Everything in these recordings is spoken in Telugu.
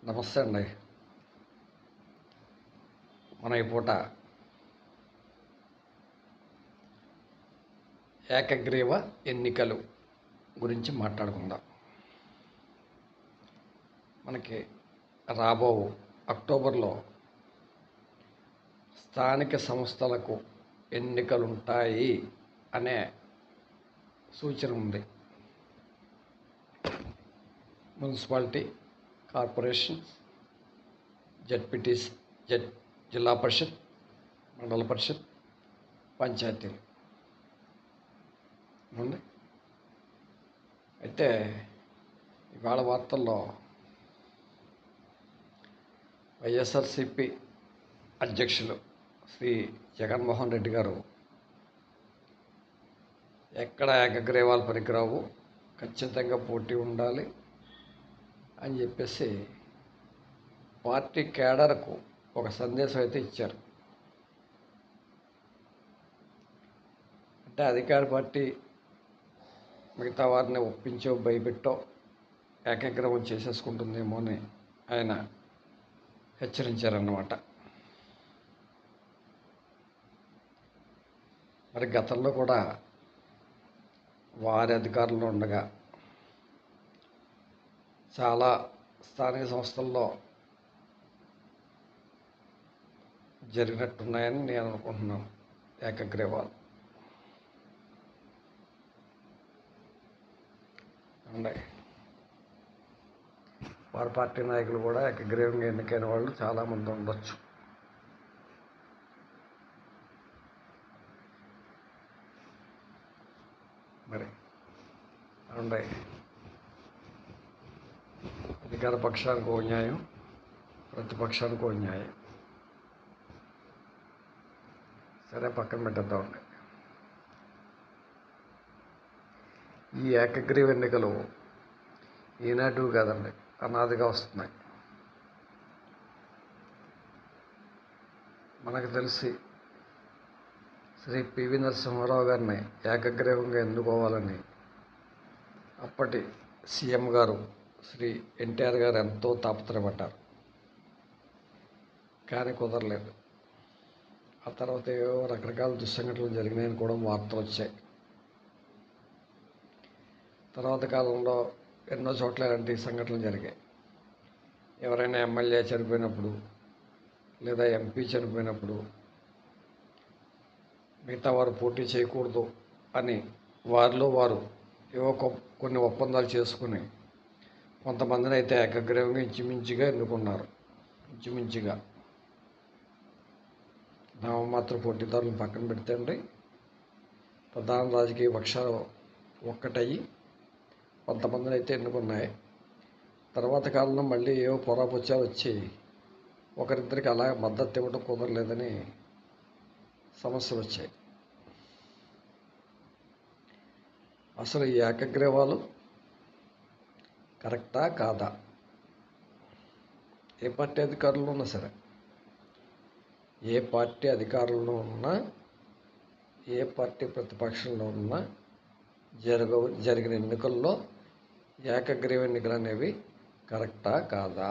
నమస్తే అండి. మనం ఈ పూట ఏకగ్రీవ ఎన్నికలు గురించి మాట్లాడుకుందాం. మనకి రాబో అక్టోబర్లో స్థానిక సంస్థలకు ఎన్నికలుంటాయి అనే సూచన ఉంది. మున్సిపాలిటీ, కార్పొరేషన్స్, జడ్పీటీస్, జిల్లా పరిషత్, మండల పరిషత్, పంచాయతీలు ఉంది. అయితే ఇవాళ వార్తల్లో వైఎస్ఆర్సిపి అధ్యక్షులు శ్రీ జగన్మోహన్ రెడ్డి గారు ఎక్కడ ఏకగ్రీవాలు పనికిరావు, ఖచ్చితంగా పోటీ ఉండాలి అని చెప్పేసి పార్టీ కేడర్కు ఒక సందేశం అయితే ఇచ్చారు. అంటే అధికార పార్టీ మిగతా వారిని ఒప్పించో భయపెట్టో ఏకగ్రీవం చేసేసుకుంటుందేమో అని ఆయన హెచ్చరించారన్నమాట. మరి గతంలో కూడా వారి అధికారంలో ఉండగా చాలా స్థానిక సంస్థల్లో జరిగినట్టున్నాయని నేను అనుకుంటున్నాను ఏకగ్రీవాలు. ఉన్నాయి. వారి పార్టీ నాయకులు కూడా ఏకగ్రీవంగా ఎన్నికైన వాళ్ళు చాలామంది ఉండొచ్చు. మరి ఉన్నాయి. అధికార పక్షానికి ఓ న్యాయం, ప్రతిపక్షానికి ఓ న్యాయం. సరే, పక్కన పెట్టేద్దామండి. ఈ ఏకగ్రీవ ఎన్నికలు ఈనాటివి కాదండి, అనాదిగా వస్తున్నాయి. మనకు తెలిసి శ్రీ పివి నరసింహారావు గారిని ఏకగ్రీవంగా ఎన్నుకోవాలని అప్పటి సీఎం గారు శ్రీ ఎన్టీఆర్ గారు ఎంతో తాపత్రయపడ్డారు. కానీ కుదరలేదు. ఆ తర్వాత ఏవో రకరకాల దుస్సంఘటనలు జరిగినాయని కూడా వార్తలు వచ్చాయి. తర్వాత కాలంలో ఎన్నో చోట్ల ఇలాంటి సంఘటనలు జరిగాయి. ఎవరైనా ఎమ్మెల్యే చనిపోయినప్పుడు లేదా ఎంపీ చనిపోయినప్పుడు మిగతా వారు పోటీ చేయకూడదు అని వారిలో వారు ఏవో కొన్ని ఒప్పందాలు చేసుకుని కొంతమందిని అయితే ఏకగ్రీవంగా ఇంచుమించుగా ఎన్నుకున్నారు. ఇంచుమించుగా నామమాత్ర పోటీదారులను పక్కన పెడితే అండి, ప్రధాన రాజకీయ పక్షాలు ఒక్కటయ్యి కొంతమందిని అయితే ఎన్నుకున్నాయి. తర్వాత కాలంలో మళ్ళీ ఏవో పొరాపుచ్చాలు వచ్చి ఒకరిద్దరికి అలా మద్దతు ఇవ్వడం కుదరలేదని సమస్యలు వచ్చాయి. అసలు ఈ ఏకగ్రీవాలు కరెక్టా కాదా? ఏ పార్టీ అధికారంలో ఉన్నా సరే, ఏ పార్టీ అధికారంలో ఉన్నా, ఏ పార్టీ ప్రతిపక్షంలో ఉన్నా జరిగిన ఎన్నికల్లో ఏకగ్రీవ ఎన్నికలు అనేవి కరెక్టా కాదా?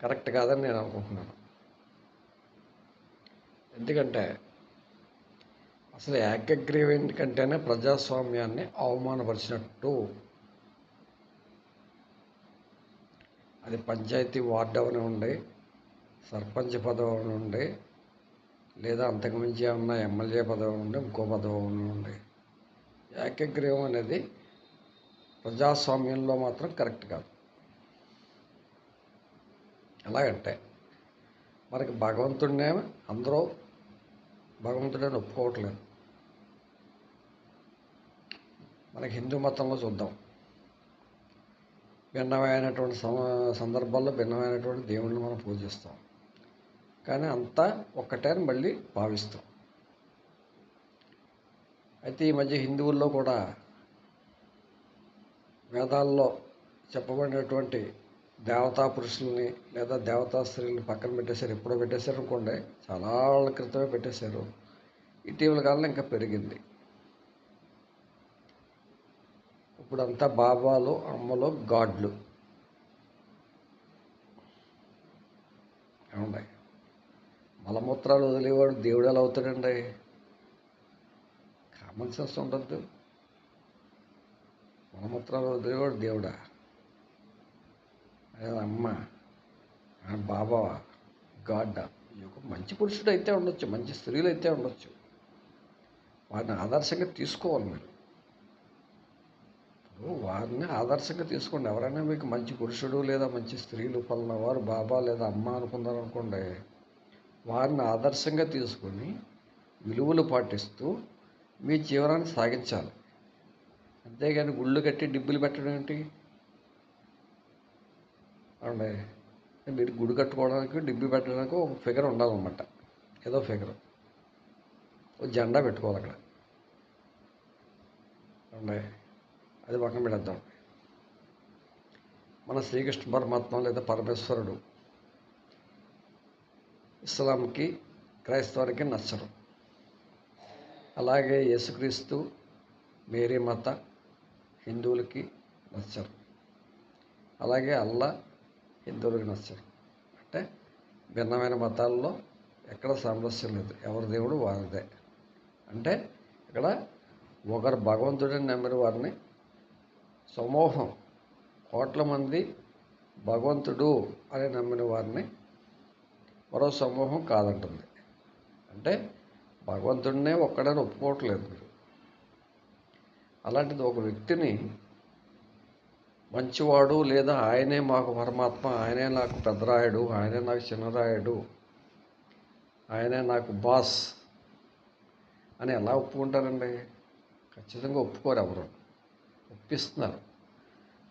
కరెక్ట్ కాదని నేను అనుకుంటున్నాను. ఎందుకంటే అసలు ఏకగ్రీవ ఎన్నికంటేనే ప్రజాస్వామ్యాన్ని అవమానపరిచినట్టు. అది పంచాయతీ వార్డు అవనివ్వండి, సర్పంచ్ పదవి అవనివ్వండి, లేదా అంతకుమించి ఏమన్నా ఎమ్మెల్యే పదవి ఉండి ఇంకో పదవి అవనివ్వండి, ఏకగ్రీవం అనేది ప్రజాస్వామ్యంలో మాత్రం కరెక్ట్ కాదు. ఎలాగంటే మనకి భగవంతుడినే అందరూ భగవంతుడిని ఒప్పుకోవట్లేదు. మనకి హిందూ మతంలో చూద్దాం, భిన్నమైనటువంటి సందర్భాల్లో భిన్నమైనటువంటి దేవుళ్ళని మనం పూజిస్తాం. కానీ అంతా ఒక్కటే అని మళ్ళీ భావిస్తాం. అయితే ఈ మధ్య హిందువుల్లో కూడా వేదాల్లో చెప్పబడినటువంటి దేవతా పురుషుల్ని లేదా దేవతా స్త్రీలను పక్కన పెట్టేశారు. ఎప్పుడో పెట్టేశారు అనుకోండి, చాలా వాళ్ళ క్రితమే పెట్టేశారు. ఇటీవల కాలంలో ఇంకా పెరిగింది. ఇప్పుడంతా బాబాలు, అమ్మలు, గాడ్లు. ఏమండి? మలమూత్రాలు వదిలేవాడు దేవుడు ఎలా అవుతాడండి? కామన్ సెన్స్ ఉండద్దు. మలమూత్రాలు వదిలేవాడు దేవుడా? అదే అమ్మ, బాబా, గాడ్. ఒక మంచి పురుషుడు అయితే ఉండొచ్చు, మంచి స్త్రీలు అయితే ఉండొచ్చు. వారిని ఆదర్శంగా తీసుకోవాలి మీరు. వారిని ఆదర్శంగా తీసుకోండి. ఎవరైనా మీకు మంచి పురుషుడు లేదా మంచి స్త్రీలు పలానా వారు బాబా లేదా అమ్మ అనుకున్నారనుకోండి, వారిని ఆదర్శంగా తీసుకొని విలువలు పాటిస్తూ మీ జీవనాన్ని సాగించాలి. అంతేగాని గుళ్ళు కట్టి డిబ్బులు పెట్టడం ఏంటి అండి? మీరు గుడి కట్టుకోవడానికి డిబ్బి పెట్టడానికి ఒక ఫిగర్ ఉండాలన్నమాట. ఏదో ఫిగర్, ఒక జెండా పెట్టుకోవాలి అక్కడ అండి. అది పక్కన పెడద్దాం. మన శ్రీకృష్ణ పరమాత్మ లేదా పరమేశ్వరుడు ఇస్లాంకి, క్రైస్తవానికి నచ్చరు. అలాగే యేసుక్రీస్తు, మేరీ మాత హిందువులకి నచ్చరు. అలాగే అల్లా హిందువులకి నచ్చరు. అంటే భిన్నమైన మతాల్లో ఎక్కడ సామరస్యం లేదు, ఎవరి దేవుడు వారిదే. అంటే ఇక్కడ ఒకరు భగవంతుడిని నమ్మిన వారిని సమూహం కోట్ల మంది భగవంతుడు అని నమ్మిన వారిని మరో సమూహం కాదంటుంది. అంటే భగవంతుడినే ఒక్కడని ఒప్పుకోవట్లేదు మీరు. అలాంటిది ఒక వ్యక్తిని మంచివాడు లేదా ఆయనే మాకు పరమాత్మ, ఆయనే నాకు పెద్దరాయుడు, ఆయనే నాకు చిన్నరాయుడు, ఆయనే నాకు బాస్ అని ఎలా ఒప్పుకుంటారండి? ఖచ్చితంగా ఒప్పుకోరు. ఎవరు ఒప్పిస్తున్నారు,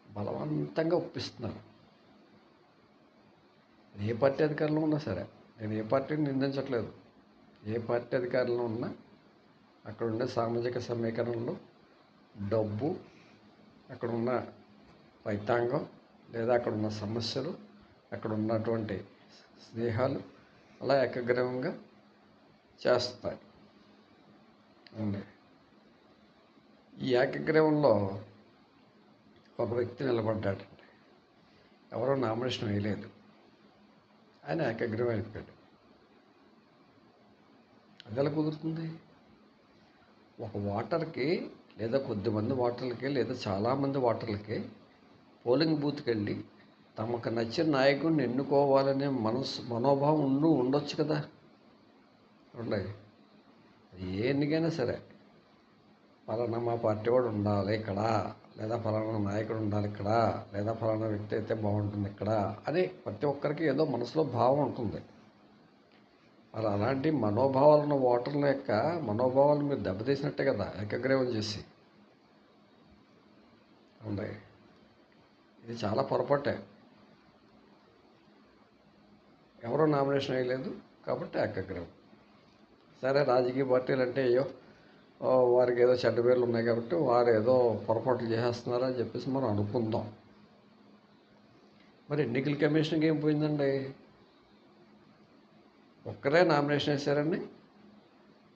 బలవంతంగా ఒప్పిస్తున్నారు. ఏ పార్టీ అధికారంలో ఉన్నా సరే, నేను ఏ పార్టీని నిందించట్లేదు. ఏ పార్టీ అధికారంలో ఉన్నా అక్కడ ఉండే సామాజిక సమీకరణలు, డబ్బు, అక్కడ ఉన్న రైతాంగం లేదా అక్కడ ఉన్న సమస్యలు, అక్కడ ఉన్నటువంటి స్నేహాలు అలా ఏకగ్రీవంగా చేస్తాయి అండి. ఈ ఏకగ్రీవంలో ఒక వ్యక్తి నిలబడ్డాడండి. ఎవరో నామినేషన్ వేయలేదు, ఆయన ఏకగ్రీవం అయిపోయాడు. అది ఎలా కుదురుతుంది? ఒక ఓటర్కి లేదా కొద్దిమంది ఓటర్లకి లేదా చాలామంది ఓటర్లకి పోలింగ్ బూత్కి వెళ్ళి తమకు నచ్చిన నాయకుడిని ఎన్నుకోవాలనే మనోభావం ఉండొచ్చు కదా. ఉండదు. ఏ ఎన్నికైనా సరే ఫలానా మా పార్టీ వాడు ఉండాలి ఇక్కడ, లేదా ఫలానా నాయకుడు ఉండాలి ఇక్కడ, లేదా ఫలానా వ్యక్తి అయితే బాగుంటుంది ఇక్కడ అని ప్రతి ఒక్కరికి ఏదో మనసులో భావం ఉంటుంది. మరి అలాంటి మనోభావాలు ఉన్న ఓటర్ల యొక్క మనోభావాలు మీరు దెబ్బతీసినట్టే కదా ఏకగ్రీవం చేసి. ఉంది. ఇది చాలా పొరపాటే. ఎవరో నామినేషన్ వేయలేదు కాబట్టి ఏకగ్రీవం. సరే, రాజకీయ పార్టీలు అంటే అయ్యో వారికి ఏదో చెడ్డ పేర్లు ఉన్నాయి కాబట్టి వారు ఏదో పొరపాట్లు చేసేస్తున్నారని చెప్పేసి మనం అనుకుందాం. మరి ఎన్నికల కమిషన్కి ఏం పోయిందండి? ఒక్కరే నామినేషన్ వేశారని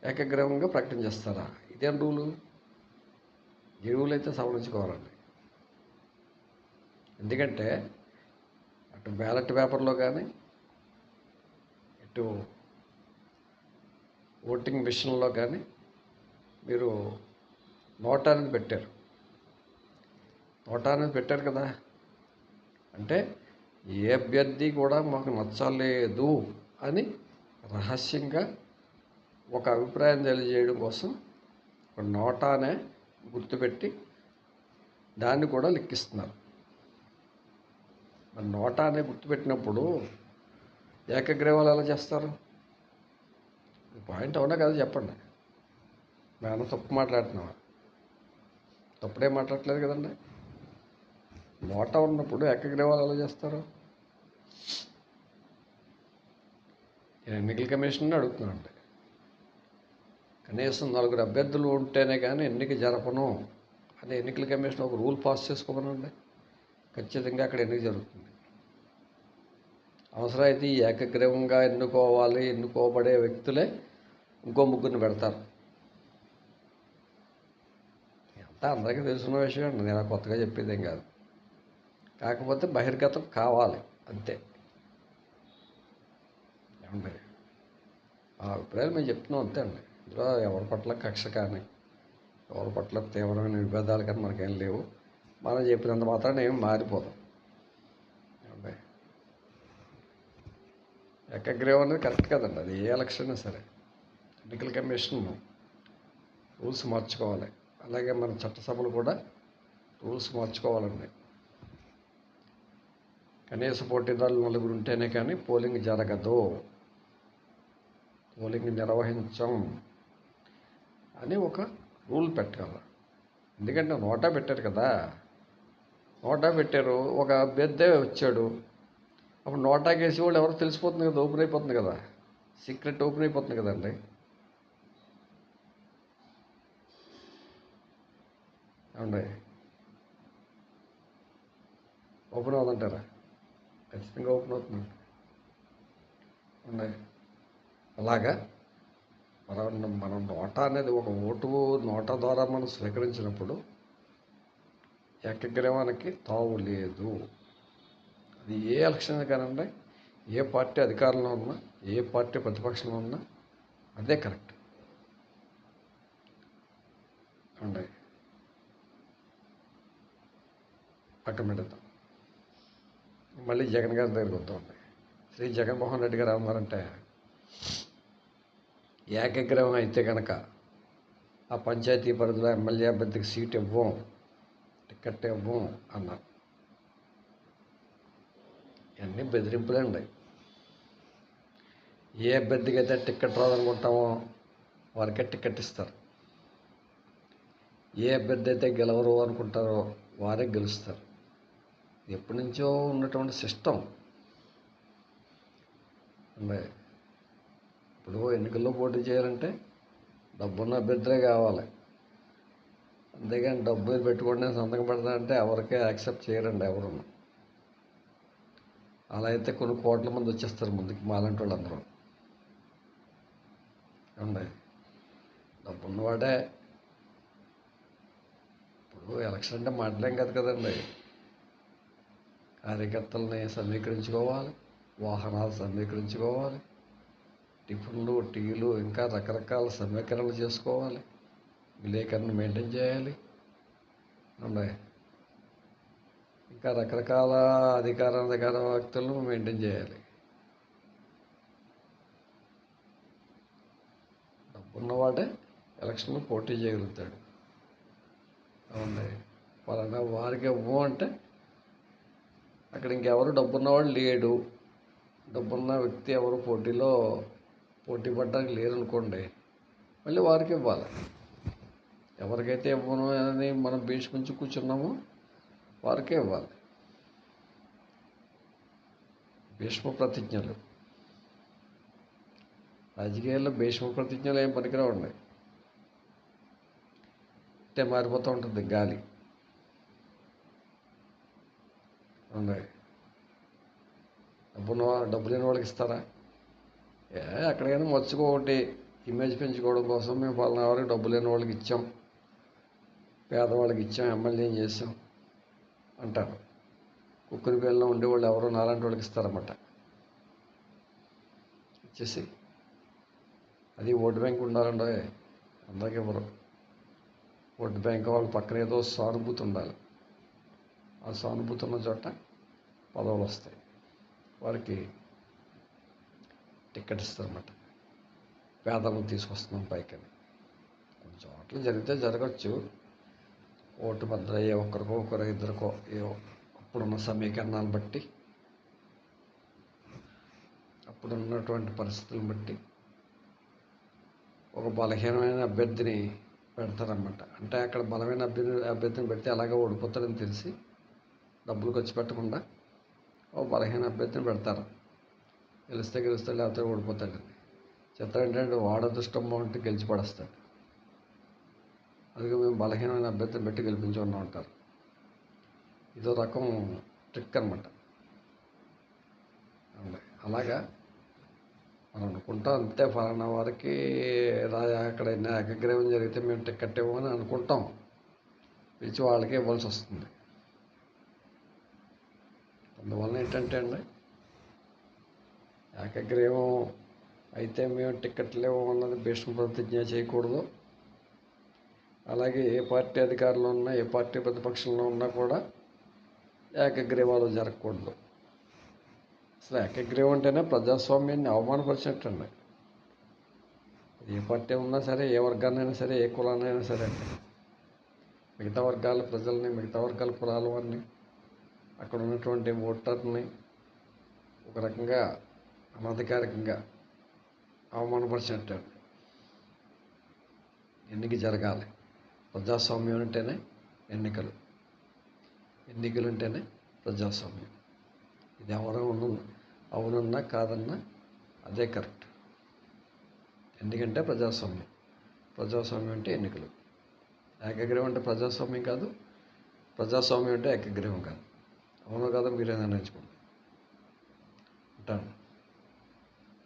ఏకగ్రీవంగా ప్రకటించేస్తారా? ఇదేం రూలు? ఈ రూల్ అయితే సవరించుకోవాలండి. ఎందుకంటే అటు బ్యాలెట్ పేపర్లో కానీ ఇటు ఓటింగ్ మిషన్లో కానీ మీరు నోటా అనేది పెట్టారు. నోటా అనేది పెట్టారు కదా. అంటే ఏ అభ్యర్థి కూడా మాకు నచ్చలేదు అని రహస్యంగా ఒక అభిప్రాయం తెలియజేయడం కోసం ఒక నోటానే గుర్తుపెట్టి దాన్ని కూడా లెక్కిస్తున్నారు. మరి నోటా అనే గుర్తుపెట్టినప్పుడు ఏకగ్రీవాలు ఎలా చేస్తారు? పాయింట్ అవునా కదా చెప్పండి. మేము తప్పు మాట్లాడుతున్నావా? తప్పుడే మాట్లాడట్లేదు కదండి. నోటా ఉన్నప్పుడు ఏకగ్రీవాలు ఎలా చేస్తారు? నేను ఎన్నికల కమిషన్ అడుగుతున్నానండి. కనీసం 4 అభ్యర్థులు ఉంటేనే కానీ ఎన్నిక జరపను అని ఎన్నికల కమిషన్ ఒక రూల్ పాస్ చేసుకోమనండి. ఖచ్చితంగా అక్కడ ఎన్నిక జరుగుతుంది. అవసరమైతే ఈ ఏకగ్రీవంగా ఎన్నుకోబడే వ్యక్తులే ఇంకో ముగ్గురిని పెడతారు. అంతా అందరికీ తెలుసున్న విషయం అండి. నేను కొత్తగా చెప్పేదేం కాదు. కాకపోతే బహిర్గతం కావాలి అంతే. ఏమండి ఆ అభిప్రాయాలు మేము చెప్తున్నాం అంతే అండి. ఇందులో ఎవరి పట్ల కక్ష కానీ ఎవరి పట్ల తీవ్రమైన విభేదాలు కానీ మనకేం లేవు. మనం చెప్పినంత మాత్రాన ఏం మారిపోదాం. ఏమండి ఏకగ్రీవం అనేది కరెక్ట్ కదండి. అది ఏ ఎలక్షన్ అయినా సరే ఎన్నికల కమిషన్ రూల్స్ మార్చుకోవాలి. అలాగే మన చట్టసభలు కూడా రూల్స్ మార్చుకోవాలండి. కనీస పోటీదారులు 4 ఉంటేనే కానీ పోలింగ్ జరగదు, పోలింగ్ నిర్వహించం అని ఒక రూల్ పెట్టాలి. ఎందుకంటే నోటా పెట్టారు కదా, నోటా పెట్టారు, ఒక అభ్యర్థే వచ్చాడు, అప్పుడు నోటా కేసి వాళ్ళు ఎవరు తెలిసిపోతుంది కదా, ఓపెన్ అయిపోతుంది కదా, సీక్రెట్ ఓపెన్ అయిపోతుంది కదండి. ఏమండి ఓపెన్ అవుతుంటారా? ఖచ్చితంగా ఓపెన్ అవుతుంది అండి. అలాగా మనం నోటా అనేది ఒక ఓటు నోటా ద్వారా మనం స్వీకరించినప్పుడు ఏకగ్రీవానికి తావు లేదు. అది ఏ ఎలక్షన్ కానండి, ఏ పార్టీ అధికారంలో ఉన్నా ఏ పార్టీ ప్రతిపక్షంలో ఉన్నా అదే కరెక్ట్ అండి. పక్కన పెడతాం. మళ్ళీ జగన్ గారి దగ్గరికి వద్దామండి. శ్రీ జగన్మోహన్ రెడ్డి గారు ఏమన్నారంటే, ఏకగ్రీవం అయితే కనుక ఆ పంచాయతీ పరిధిలో ఎమ్మెల్యే అభ్యర్థికి సీట్ ఇవ్వం, టికెట్ ఇవ్వం అన్నారు. ఇవన్నీ బెదిరింపులండి. ఏ అభ్యర్థికి అయితే టికెట్ రాదనుకుంటామో వారికే టికెట్ ఇస్తారు. ఏ అభ్యర్థి అయితే గెలవరు అనుకుంటారో వారే గెలుస్తారు. ఎప్పటి నుంచో ఉన్నటువంటి సిస్టమ్ అంటే ఇప్పుడు ఎన్నికల్లో పోటీ చేయాలంటే డబ్బున్న అభ్యర్థులే కావాలి. అంతేగాని డబ్బులు పెట్టుకోండి సంతకం పెడతానంటే ఎవరికే యాక్సెప్ట్ చేయరండి ఎవరు. అలా అయితే కొన్ని కోట్ల మంది వచ్చేస్తారు ముందుకు మాలాంటి వాళ్ళందరూ. ఏమండి డబ్బున్నవాడే. ఇప్పుడు ఎలక్షన్ అంటే మాట్లాడలేం కదా కదండి. కార్యకర్తలని సమీకరించుకోవాలి, వాహనాలు సమీకరించుకోవాలి, టిఫిన్లు టీలు ఇంకా రకరకాల సమీకరణలు చేసుకోవాలి, విలేకరులను మెయింటైన్ చేయాలి అండి. ఇంకా రకరకాల అధికార వ్యక్తులను మెయింటైన్ చేయాలి. డబ్బున్నవాడే ఎలక్షన్లో పోటీ చేయగలుగుతాడు. అవునండి. పలానా వారికి ఇవ్వు అంటే అక్కడ ఇంకెవరు డబ్బున్నవాడు లేడు, డబ్బున్న వ్యక్తి ఎవరు పోటీ పడడానికి లేరు అనుకోండి, మళ్ళీ వారికి ఇవ్వాలి. ఎవరికైతే ఇవ్వను అని మనం భీష్మించి కూర్చున్నామో వారికే ఇవ్వాలి. భీష్మ ప్రతిజ్ఞలు, రాజకీయాల్లో భీష్మ ప్రతిజ్ఞలు ఏం పనికిరావండి. అంటే మారిపోతూ ఉంటుంది గాలి. అవునండి. డబ్బు లేని వాళ్ళకి ఇస్తారా? ఎక్కడికైనా మర్చుకోటి ఇమేజ్ పెంచుకోవడం కోసం మేము పలానా వారికి డబ్బు లేని వాళ్ళకి ఇచ్చాం, పేదవాళ్ళకి ఇచ్చాం, ఎమ్మెల్యేం చేసాం అంటారు. కుక్కరి పేరులో ఉండేవాళ్ళు ఎవరో నాలాంటి వాళ్ళకి ఇస్తారన్నమాట. ఇచ్చేసి అది ఓటు బ్యాంక్ ఉండాలండి, అందరికీ ఇవ్వరు. ఓటు బ్యాంక్ వాళ్ళ పక్కన ఏదో సానుభూతి ఉండాలి. ఆ సానుభూతి ఉన్న చోట పదవులు వస్తాయి, వారికి టికెట్ ఇస్తారన్నమాట. పేదలను తీసుకొస్తున్నాం పైకని. కొన్ని చోట్ల జరిగితే జరగచ్చు. ఓటు భద్ర ఏ ఒక్కరికో ఒకరు ఇద్దరికో అప్పుడున్న సమీకరణాలను బట్టి అప్పుడున్నటువంటి పరిస్థితులను బట్టి ఒక బలహీనమైన అభ్యర్థిని పెడతారన్నమాట. అంటే అక్కడ బలమైన అభ్యర్థిని పెడితే అలాగే ఓడిపోతారని తెలిసి డబ్బులు ఖర్చు పెట్టకుండా ఒక బలహీన అభ్యర్థిని పెడతారు. గెలిస్తే లేకపోతే ఓడిపోతాడండి. చిత్రం ఏంటంటే వాడు అదృష్టం బాగుంటే గెలిచి పడేస్తాడు. అందుకే మేము బలహీనమైన అభ్యర్థిని పెట్టి గెలిపించుకున్నాం అంటారు. ఇదో రకం ట్రిక్ అనమాట. అలాగా మనం అనుకుంటాం అంతే, ఫలానా వారికి అక్కడ ఏకగ్రీవం జరిగితే మేము టికెట్ ఇవ్వమని అనుకుంటాం, పిలిచి వాళ్ళకే ఇవ్వాల్సి వస్తుంది. అందువల్ల ఏంటంటే అండి, ఏకగ్రీవం అయితే మేము టిక్కెట్లు ఇవ్వమన్నది భీష్మ ప్రతిజ్ఞ చేయకూడదు. అలాగే ఏ పార్టీ అధికారంలో ఉన్నా, ఏ పార్టీ ప్రతిపక్షంలో ఉన్నా కూడా ఏకగ్రీవాలు జరగకూడదు. అసలు ఏకగ్రీవం అంటేనే ప్రజాస్వామ్యాన్ని అవమానపరిచినట్టండి. ఏ పార్టీ ఉన్నా సరే, ఏ వర్గాన్నైనా సరే, ఏ కులాన్నైనా సరే అండి, మిగతా వర్గాల ప్రజల్ని, మిగతా వర్గాల కులాల వారిని, అక్కడ ఉన్నటువంటి ఓటర్ని ఒక రకంగా అనధికారికంగా అవమానపరిచినట్టు. ఎన్నిక జరగాలి. ప్రజాస్వామ్యం అంటేనే ఎన్నికలు, ఎన్నికలు అంటేనే ప్రజాస్వామ్యం. ఇది అవునన్నా కాదన్నా అదే కరెక్ట్. ఎందుకంటే ప్రజాస్వామ్యం, ప్రజాస్వామ్యం అంటే ఎన్నికలు. ఏకగ్రీవం అంటే ప్రజాస్వామ్యం కాదు, ప్రజాస్వామ్యం అంటే ఏకగ్రీవం కాదు. అవును కాదు, మీరేనా నేర్చుకోండి. ఉంటాను.